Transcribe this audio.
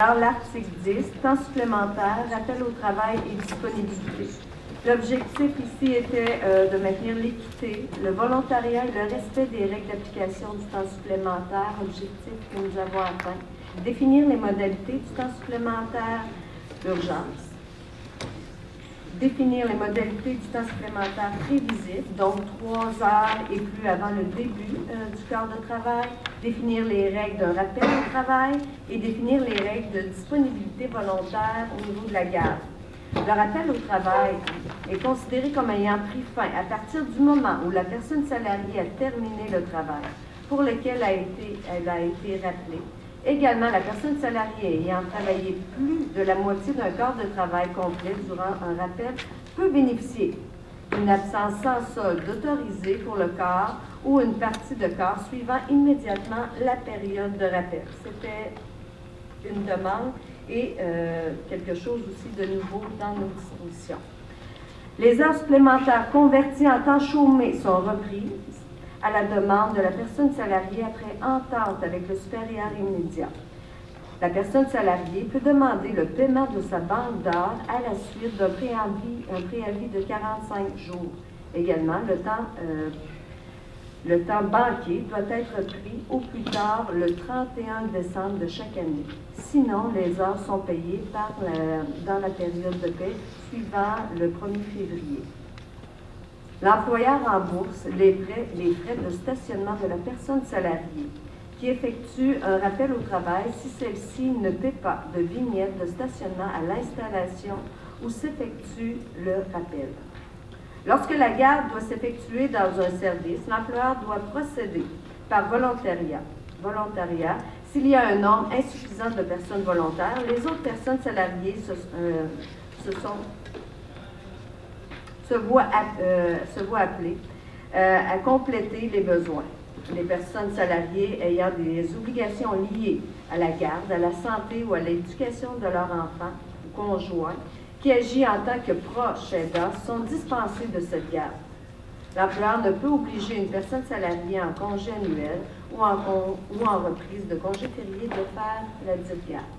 Alors, l'article 10, temps supplémentaire, rappel au travail et disponibilité. L'objectif ici était de maintenir l'équité, le volontariat et le respect des règles d'application du temps supplémentaire, objectif que nous avons atteint. Définir les modalités du temps supplémentaire d'urgence. Définir les modalités du temps supplémentaire prévisible, donc 3 heures et plus avant le début du quart de travail. Définir les règles d'un rappel au travail et définir les règles de disponibilité volontaire au niveau de la garde. Le rappel au travail est considéré comme ayant pris fin à partir du moment où la personne salariée a terminé le travail pour lequel elle a été rappelée. Également, la personne salariée ayant travaillé plus de la moitié d'un quart de travail complet durant un rappel peut bénéficier d'une absence sans solde autorisée pour le quart ou une partie de quart suivant immédiatement la période de rappel. C'était une demande et quelque chose aussi de nouveau dans nos dispositions. Les heures supplémentaires converties en temps chômé sont reprises à la demande de la personne salariée après entente avec le supérieur immédiat. La personne salariée peut demander le paiement de sa banque d'heures à la suite d'un préavis de 45 jours. Également, le temps banquier doit être pris au plus tard le 31 décembre de chaque année. Sinon, les heures sont payées dans la période de paie suivant le 1er février. L'employeur rembourse les frais de stationnement de la personne salariée qui effectue un rappel au travail si celle-ci ne paie pas de vignette de stationnement à l'installation où s'effectue le rappel. Lorsque la garde doit s'effectuer dans un service, l'employeur doit procéder par volontariat. S'il y a un nombre insuffisant de personnes volontaires, les autres personnes salariées se voient appelées à compléter les besoins. Les personnes salariées ayant des obligations liées à la garde, à la santé ou à l'éducation de leur enfant ou conjoint, qui agit en tant que proche aidant, sont dispensées de cette garde. L'employeur ne peut obliger une personne salariée en congé annuel ou en reprise de congé férié de faire la dite garde.